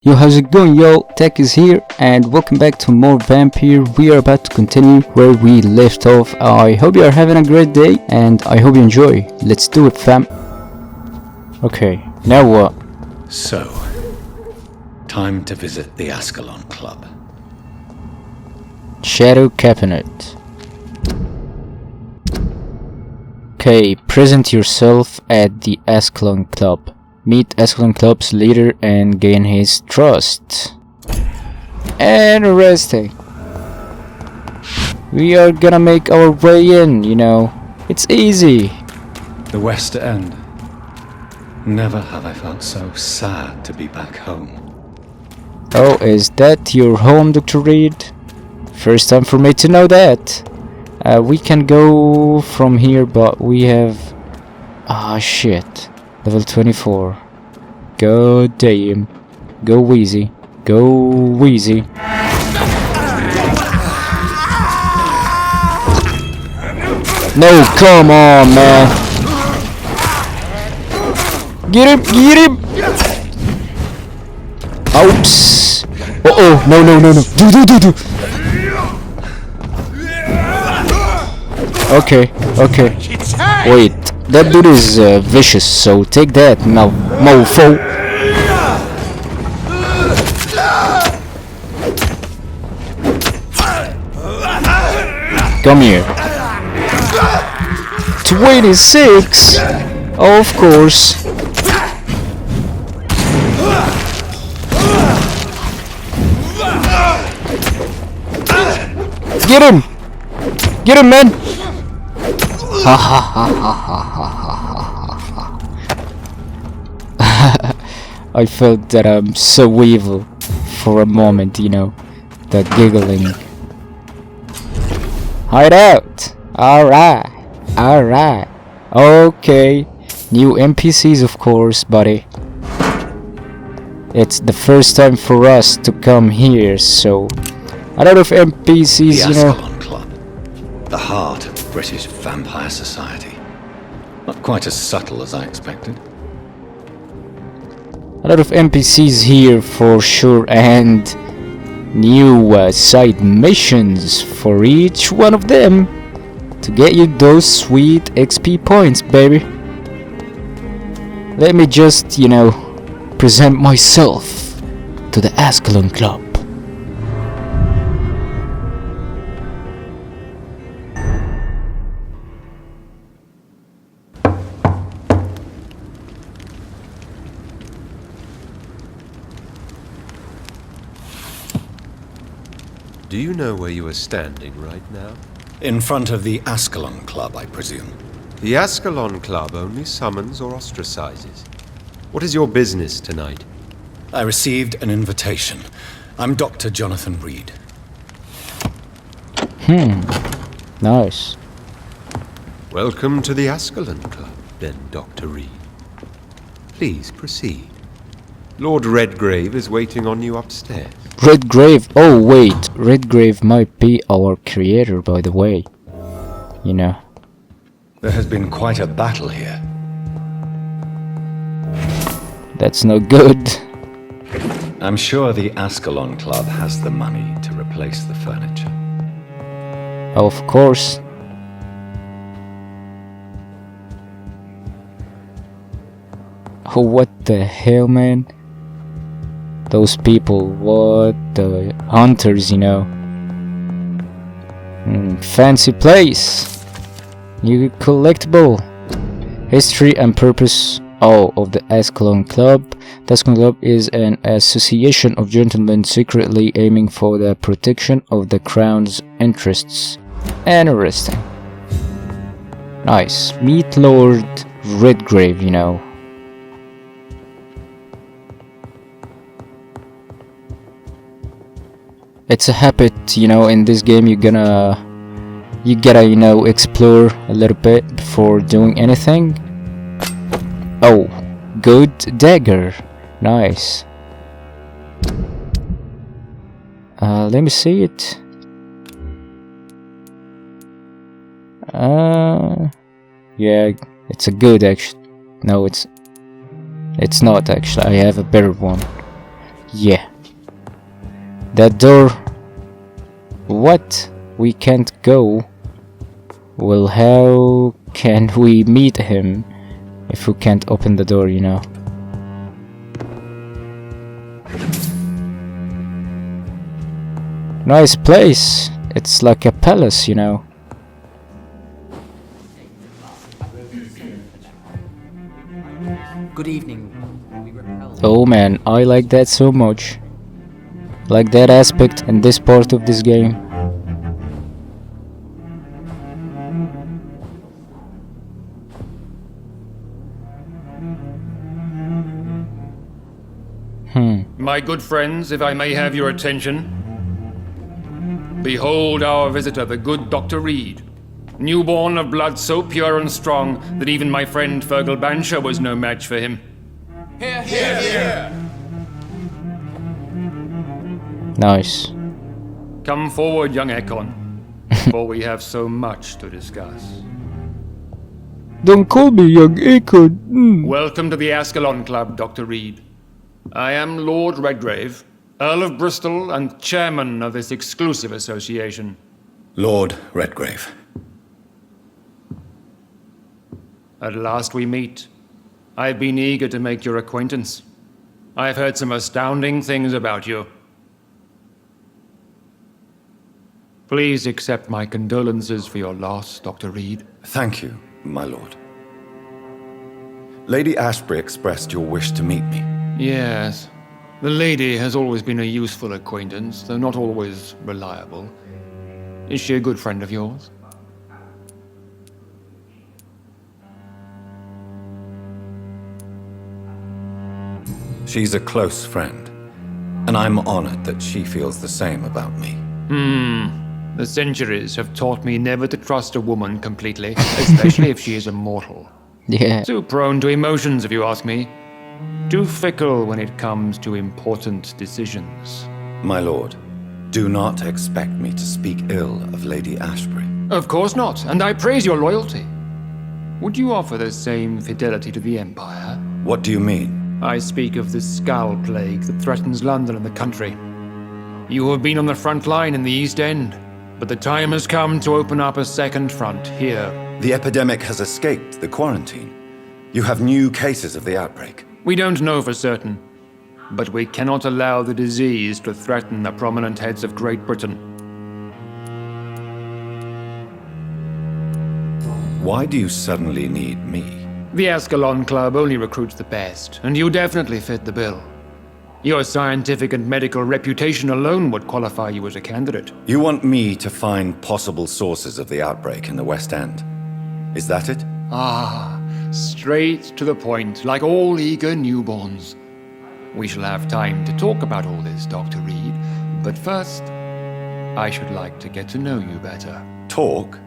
Yo, how's it going, yo? Tech is here and welcome back to more Vampyr. We are about to continue where we left off. I hope you are having a great day and I hope you enjoy. Let's do it, fam. Okay, now what? So, time to visit the Ascalon Club. Shadow Cabinet. Okay, present yourself at the Ascalon Club. Meet Ascalon Club's leader and gain his trust. Interesting. We are gonna make our way in, you know. It's easy. The West End. Never have I felt so sad to be back home. Oh, is that your home, Dr. Reid? First time for me to know that. We can go from here, but we have... Ah, shit. Level 24. God damn. Go Wheezy. Go Wheezy. No, come on, man. Get him, get him. Oops. Uh-oh, no, no, no, no. Do. Okay, okay. Wait. That dude is vicious, so take that, mofo. Come here. 26? Of course. Get him! Get him, man! Ha ha ha ha ha ha ha. I felt that I'm so evil for a moment, you know, that giggling. Hideout! Alright, alright. Okay, new NPCs of course, buddy. It's the first time for us to come here, so a lot of NPCs, you know. Ascalon Club, the heart of British vampire society. Not quite as subtle as I expected. A lot of NPCs here for sure, and new side missions for each one of them to get you those sweet XP points, baby. Let me just, you know, present myself to the Ascalon Club. Do you know where you are standing right now? In front of the Ascalon Club, I presume. The Ascalon Club only summons or ostracizes. What is your business tonight? I received an invitation. I'm Dr. Jonathan Reid. Nice. Welcome to the Ascalon Club, then, Dr. Reid. Please proceed. Lord Redgrave is waiting on you upstairs. Redgrave? Oh wait, Redgrave might be our creator, by the way. You know. There has been quite a battle here. That's no good. I'm sure the Ascalon Club has the money to replace the furniture. Of course. Oh, what the hell, man? Those people, what the hunters, you know. Fancy place. New collectible. History and purpose of the Ascalon Club. The Ascalon Club is an association of gentlemen secretly aiming for the protection of the crown's interests. Interesting. Nice. Meet Lord Redgrave, you know. It's a habit, you know, in this game you gotta, you know, explore a little bit before doing anything. Oh, good dagger. Nice. Let me see it. Yeah, it's a good actually. No, it's not actually. I have a better one. Yeah. That door. What? We can't go. Well, how can we meet him if we can't open the door, you know? Nice place. It's like a palace, you know. Good evening. Oh man, I like that so much. Like that aspect in this part of this game. My good friends, if I may have your attention. Behold our visitor, the good Dr. Reid. Newborn of blood so pure and strong that even my friend Fergal Bansher was no match for him. Here, here, here. Nice. Come forward, young Ekon, for we have so much to discuss. Don't call me young Akon. Welcome to the Ascalon Club, Dr. Reid. I am Lord Redgrave, Earl of Bristol and chairman of this exclusive association. Lord Redgrave. At last we meet. I've been eager to make your acquaintance. I've heard some astounding things about you. Please accept my condolences for your loss, Dr. Reid. Thank you, my lord. Lady Ashbury expressed your wish to meet me. Yes. The lady has always been a useful acquaintance, though not always reliable. Is she a good friend of yours? She's a close friend, and I'm honored that she feels the same about me. The centuries have taught me never to trust a woman completely, especially if she is a mortal. Yeah. Too prone to emotions, if you ask me. Too fickle when it comes to important decisions. My lord, do not expect me to speak ill of Lady Ashbury. Of course not, and I praise your loyalty. Would you offer the same fidelity to the Empire? What do you mean? I speak of the Skull Plague that threatens London and the country. You have been on the front line in the East End, but the time has come to open up a second front here. The epidemic has escaped the quarantine. You have new cases of the outbreak. We don't know for certain, but we cannot allow the disease to threaten the prominent heads of Great Britain. Why do you suddenly need me? The Ascalon Club only recruits the best, and you definitely fit the bill. Your scientific and medical reputation alone would qualify you as a candidate. You want me to find possible sources of the outbreak in the West End. Is that it? Ah, straight to the point, like all eager newborns. We shall have time to talk about all this, Dr. Reid, but first, I should like to get to know you better. Talk?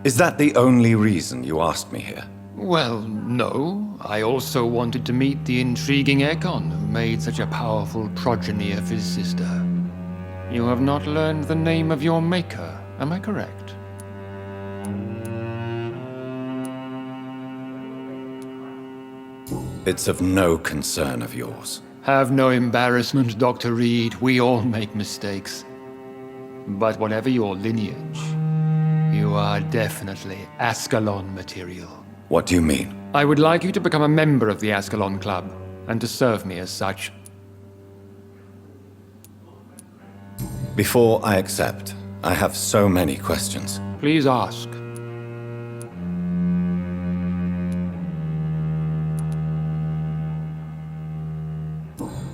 Is that the only reason you asked me here? Well, no. I also wanted to meet the intriguing Ekon who made such a powerful progeny of his sister. You have not learned the name of your maker, am I correct? It's of no concern of yours. Have no embarrassment, Dr. Reid. We all make mistakes. But whatever your lineage, you are definitely Ascalon material. What do you mean? I would like you to become a member of the Ascalon Club, and to serve me as such. Before I accept, I have so many questions. Please ask.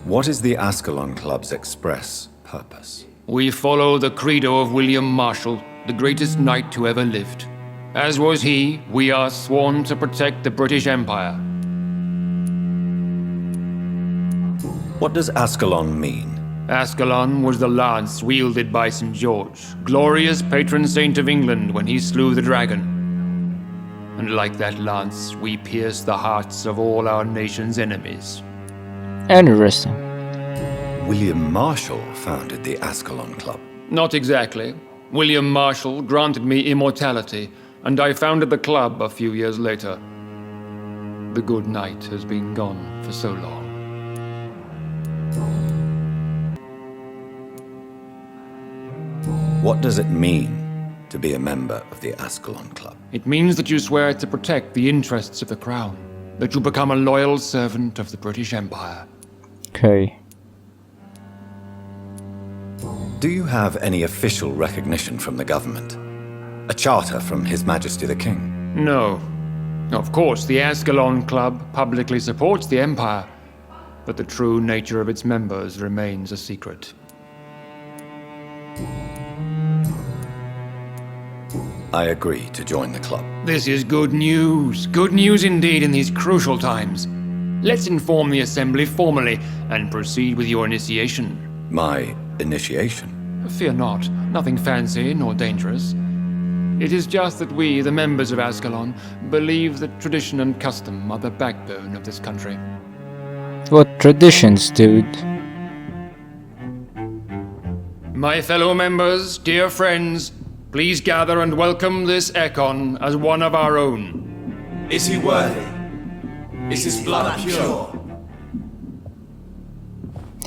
What is the Ascalon Club's express purpose? We follow the credo of William Marshall, the greatest knight who ever lived. As was he, we are sworn to protect the British Empire. What does Ascalon mean? Ascalon was the lance wielded by St. George, glorious patron saint of England when he slew the dragon. And like that lance, we pierce the hearts of all our nation's enemies. Interesting. William Marshall founded the Ascalon Club. Not exactly. William Marshall granted me immortality, and I founded the club a few years later. The good knight has been gone for so long. What does it mean to be a member of the Ascalon Club? It means that you swear to protect the interests of the crown, that you become a loyal servant of the British Empire. Okay. Do you have any official recognition from the government? A charter from His Majesty the King? No. Of course, the Ascalon Club publicly supports the Empire, but the true nature of its members remains a secret. I agree to join the club. This is good news. Good news indeed in these crucial times. Let's inform the Assembly formally and proceed with your initiation. My initiation? Fear not. Nothing fancy nor dangerous. It is just that we, the members of Ascalon, believe that tradition and custom are the backbone of this country. What traditions, dude? My fellow members, dear friends, please gather and welcome this Ekon as one of our own. Is he worthy? Is his blood pure?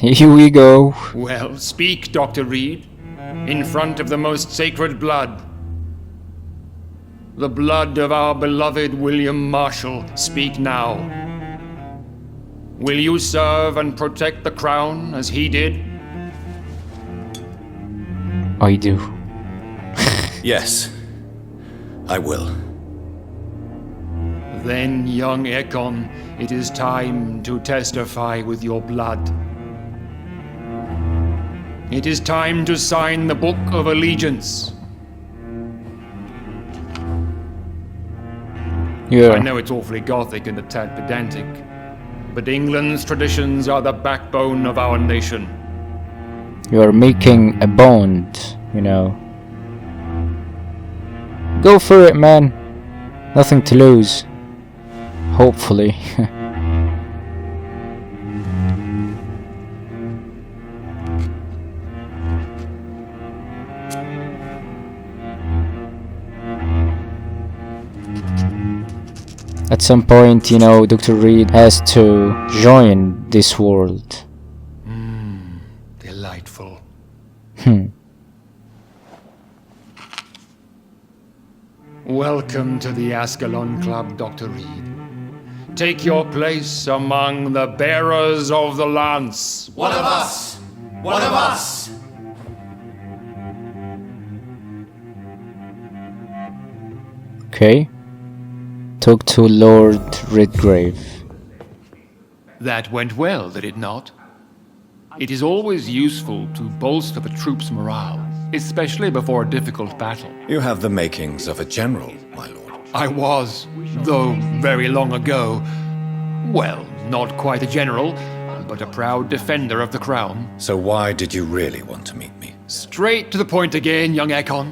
Here we go. Well, speak, Dr. Reid, in front of the most sacred blood. The blood of our beloved William Marshall, speak now. Will you serve and protect the crown as he did? I do. Yes, I will. Then, young Ekon, it is time to testify with your blood. It is time to sign the Book of Allegiance. Yeah. I know it's awfully gothic and a tad pedantic, but England's traditions are the backbone of our nation. You're making a bond, you know. Go for it, man. Nothing to lose. Hopefully. At some point, you know, Dr. Reid has to join this world. Delightful. Welcome to the Ascalon Club, Dr. Reid. Take your place among the bearers of the lance. One of us! One of us! Okay. Talk to Lord Redgrave. That went well, did it not? It is always useful to bolster the troops' morale, especially before a difficult battle. You have the makings of a general, my lord. I was, though very long ago, well, not quite a general, but a proud defender of the crown. So why did you really want to meet me? Straight to the point again, young Ekon.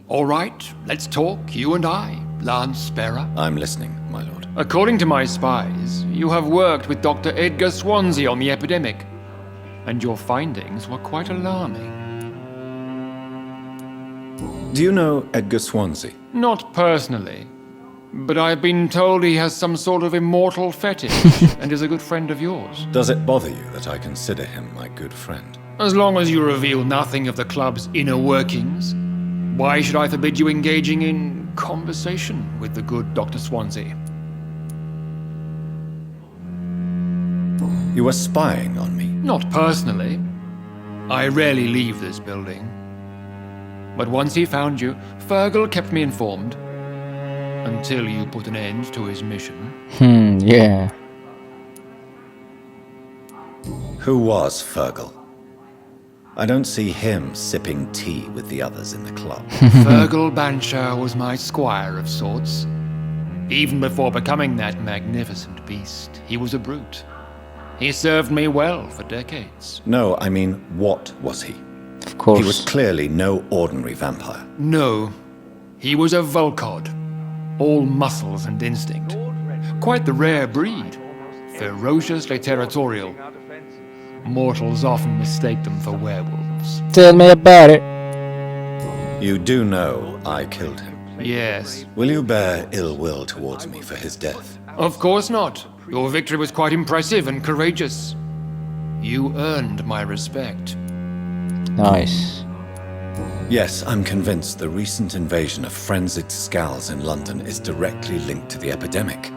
All right, let's talk, you and I, Lance Sparrow. I'm listening, my lord. According to my spies, you have worked with Dr. Edgar Swansea on the epidemic, and your findings were quite alarming. Do you know Edgar Swansea? Not personally, but I've been told he has some sort of immortal fetish and is a good friend of yours. Does it bother you that I consider him my good friend? As long as you reveal nothing of the club's inner workings, why should I forbid you engaging in conversation with the good Dr. Swansea? You were spying on me. Not personally. I rarely leave this building. But once he found you, Fergal kept me informed. Until you put an end to his mission. Yeah. Who was Fergal? I don't see him sipping tea with the others in the club. Fergal Banshire was my squire of sorts. Even before becoming that magnificent beast, he was a brute. He served me well for decades. No, I mean, what was he? Of course. He was clearly no ordinary vampire. No, he was a Volcod. All muscles and instinct. Quite the rare breed. Ferociously territorial. Mortals often mistake them for werewolves. Tell me about it. You do know I killed him. Yes. Will you bear ill will towards me for his death? Of course not. Your victory was quite impressive and courageous. You earned my respect. Nice. Yes, I'm convinced the recent invasion of frenzied skulls in London is directly linked to the epidemic.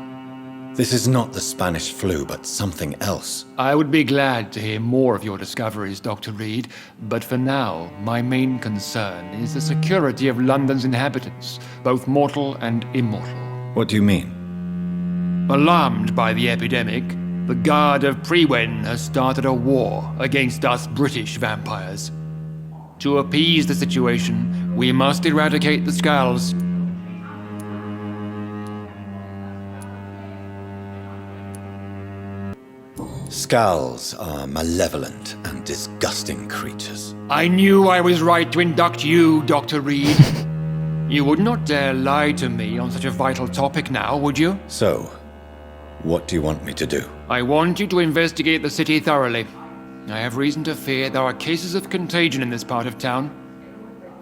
This is not the Spanish flu, but something else. I would be glad to hear more of your discoveries, Dr. Reid, but for now, my main concern is the security of London's inhabitants, both mortal and immortal. What do you mean? Alarmed by the epidemic, the Guard of Prewen has started a war against us British vampires. To appease the situation, we must eradicate the skulls. Skulls are malevolent and disgusting creatures. I knew I was right to induct you, Dr. Reid. You would not dare lie to me on such a vital topic now, would you? So, what do you want me to do? I want you to investigate the city thoroughly. I have reason to fear there are cases of contagion in this part of town.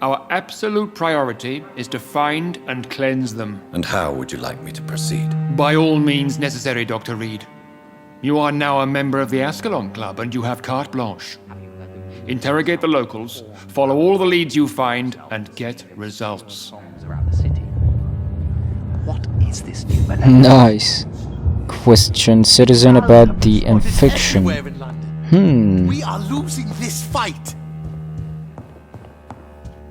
Our absolute priority is to find and cleanse them. And how would you like me to proceed? By all means necessary, Dr. Reid. You are now a member of the Ascalon Club and you have carte blanche. Interrogate the locals, follow all the leads you find, and get results. What is this new malevolence? Nice. Question citizen about the infection. We are losing this fight.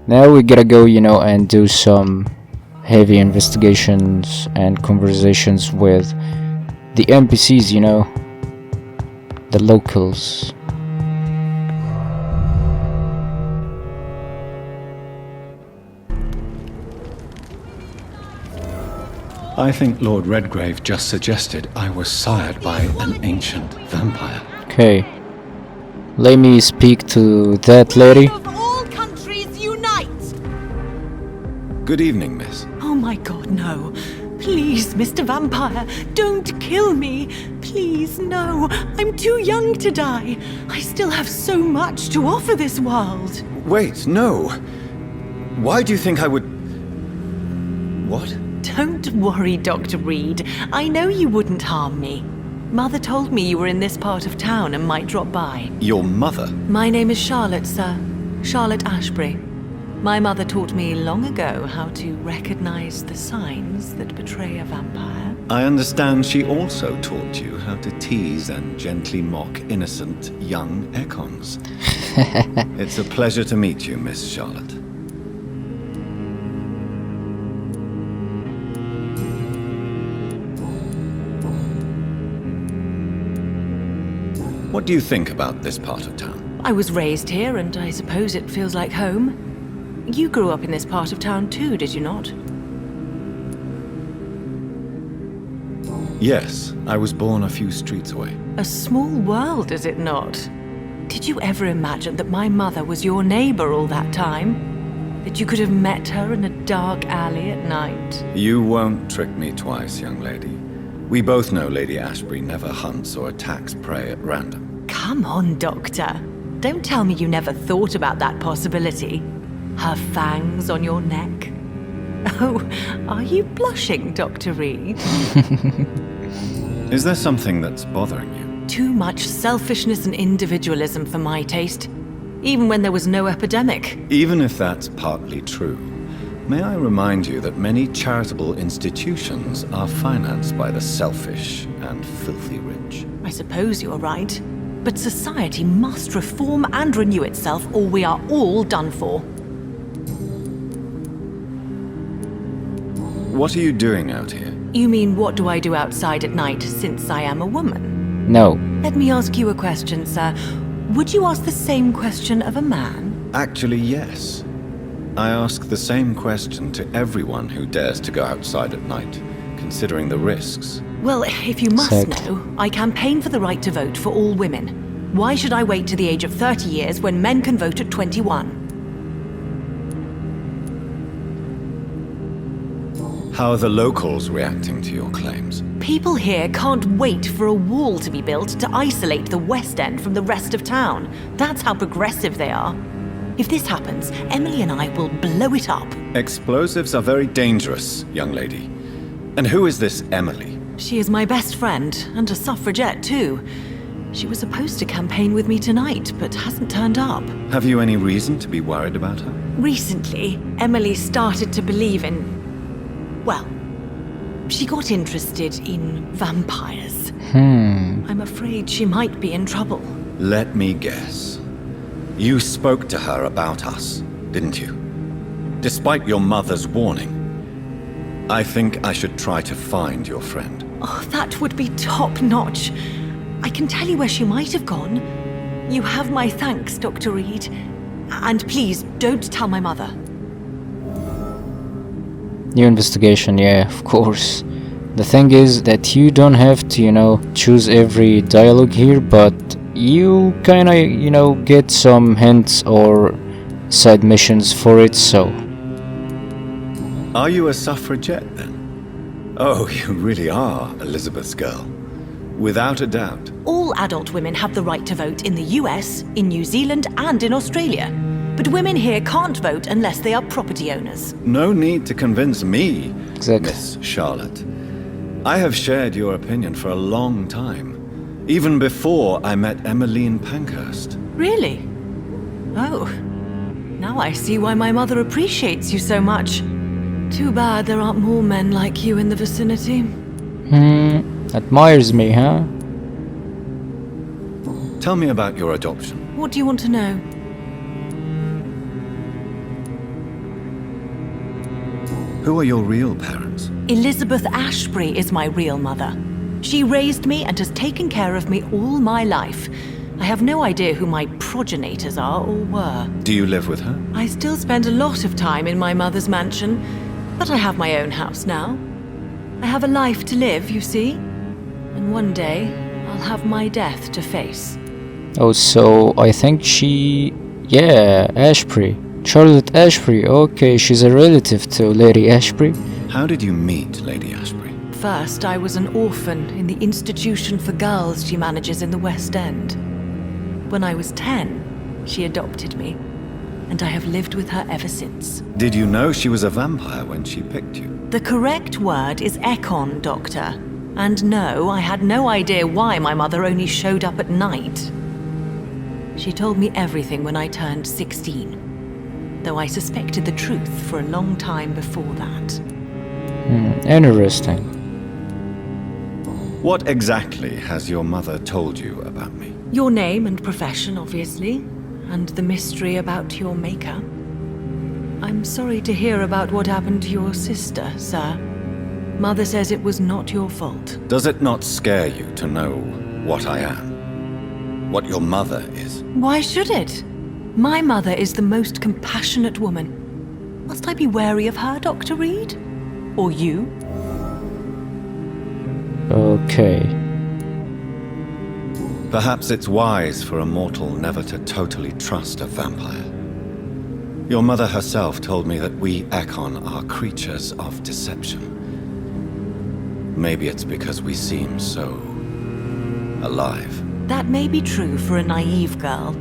Now we gotta go, and do some heavy investigations and conversations with the NPCs, the locals. I think Lord Redgrave just suggested I was sired by an ancient vampire. Okay. Let me speak to that lady. Of all countries unite! Good evening, miss. Oh my god, no. Please, Mr. Vampire, don't kill me. Please, no. I'm too young to die. I still have so much to offer this world. Wait, no. Why do you think I would... What? Don't worry, Dr. Reid. I know you wouldn't harm me. Mother told me you were in this part of town and might drop by. Your mother? My name is Charlotte, sir. Charlotte Ashbury. My mother taught me long ago how to recognize the signs that betray a vampire. I understand she also taught you how to tease and gently mock innocent young econs. It's a pleasure to meet you, Miss Charlotte. What do you think about this part of town? I was raised here, and I suppose it feels like home. You grew up in this part of town too, did you not? Yes, I was born a few streets away. A small world, is it not? Did you ever imagine that my mother was your neighbor all that time? That you could have met her in a dark alley at night? You won't trick me twice, young lady. We both know Lady Ashbury never hunts or attacks prey at random. Come on, Doctor. Don't tell me you never thought about that possibility. Her fangs on your neck. Oh, are you blushing, Dr. Reid? Is there something that's bothering you? Too much selfishness and individualism for my taste. Even when there was no epidemic. Even if that's partly true, may I remind you that many charitable institutions are financed by the selfish and filthy rich. I suppose you're right. But society must reform and renew itself, or we are all done for. What are you doing out here? You mean, what do I do outside at night since I am a woman? No. Let me ask you a question, sir. Would you ask the same question of a man? Actually, yes. I ask the same question to everyone who dares to go outside at night, considering the risks. Well, if you must Sex. know, I campaign for the right to vote for all women. Why should I wait to the age of 30 years when men can vote at 21? How are the locals reacting to your claims? People here can't wait for a wall to be built to isolate the West End from the rest of town. That's how progressive they are. If this happens, Emily and I will blow it up. Explosives are very dangerous, young lady. And who is this Emily? She is my best friend, and a suffragette too. She was supposed to campaign with me tonight, but hasn't turned up. Have you any reason to be worried about her? Recently, Emily started to believe in... well, she got interested in vampires. I'm afraid she might be in trouble. Let me guess. You spoke to her about us, didn't you? Despite your mother's warning. I think I should try to find your friend. Oh, that would be top-notch. I can tell you where she might have gone. You have my thanks, Dr. Reid. And please, don't tell my mother. New investigation, yeah, of course. The thing is that you don't have to, choose every dialogue here, but you kinda, get some hints or side missions for it, so. Are you a suffragette, then? Oh, you really are Elizabeth's girl. Without a doubt. All adult women have the right to vote in the US, in New Zealand, and in Australia. But women here can't vote unless they are property owners. No need to convince me, Exactly. Miss Charlotte. I have shared your opinion for a long time. Even before I met Emmeline Pankhurst. Really? Oh. Now I see why my mother appreciates you so much. Too bad there aren't more men like you in the vicinity. Admires me, huh? Tell me about your adoption. What do you want to know? Who are your real parents? Elizabeth Ashbury is my real mother. She raised me and has taken care of me all my life. I have no idea who my progenitors are or were. Do you live with her? I still spend a lot of time in my mother's mansion, but I have my own house now. I have a life to live, you see. And one day, I'll have my death to face. Oh, so I think Ashbury. Charlotte Ashbury. Okay, she's a relative to Lady Ashbury. How did you meet Lady Ashbury? First, I was an orphan in the institution for girls she manages in the West End. When I was 10, she adopted me, and I have lived with her ever since. Did you know she was a vampire when she picked you? The correct word is Ekon, Doctor. And no, I had no idea why my mother only showed up at night. She told me everything when I turned 16, though I suspected the truth for a long time before that. Interesting. What exactly has your mother told you about me? Your name and profession, obviously, and the mystery about your maker. I'm sorry to hear about what happened to your sister, sir. Mother says it was not your fault. Does it not scare you to know what I am? What your mother is? Why should it? My mother is the most compassionate woman. Must I be wary of her, Dr. Reid? Or you? Okay. Perhaps it's wise for a mortal never to totally trust a vampire. Your mother herself told me that we Ekon are creatures of deception. Maybe it's because we seem so alive. That may be true for a naive girl,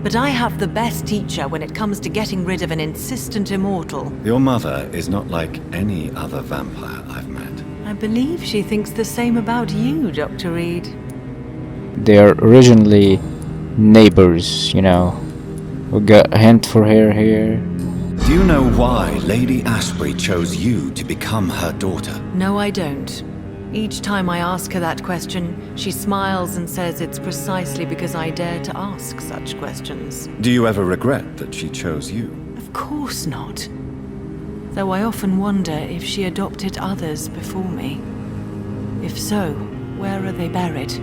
but I have the best teacher when it comes to getting rid of an insistent immortal. Your mother is not like any other vampire I've met. I believe she thinks the same about you, Dr. Reid. They are originally neighbors, We got a hint for her here. Do you know why Lady Ashbury chose you to become her daughter? No, I don't. Each time I ask her that question, she smiles and says it's precisely because I dare to ask such questions. Do you ever regret that she chose you? Of course not. Though I often wonder if she adopted others before me. If so, where are they buried?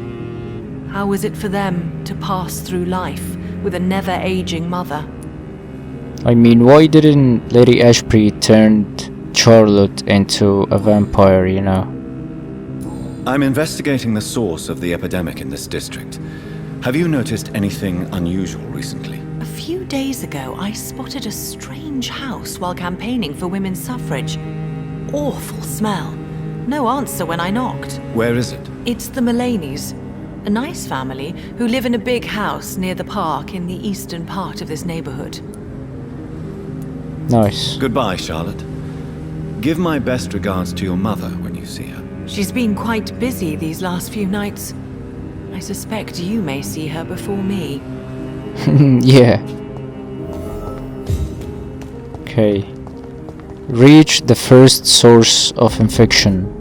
How is it for them to pass through life with a never-aging mother? I mean, why didn't Lady Ashbury turn Charlotte into a vampire, I'm investigating the source of the epidemic in this district. Have you noticed anything unusual recently? A few days ago, I spotted a strange house while campaigning for women's suffrage. Awful smell. No answer when I knocked. Where is it? It's the Mullaneys, a nice family who live in a big house near the park in the eastern part of this neighborhood. Nice. Goodbye, Charlotte. Give my best regards to your mother when you see her. She's been quite busy these last few nights. I suspect you may see her before me. Yeah. Okay. Reach the first source of infection.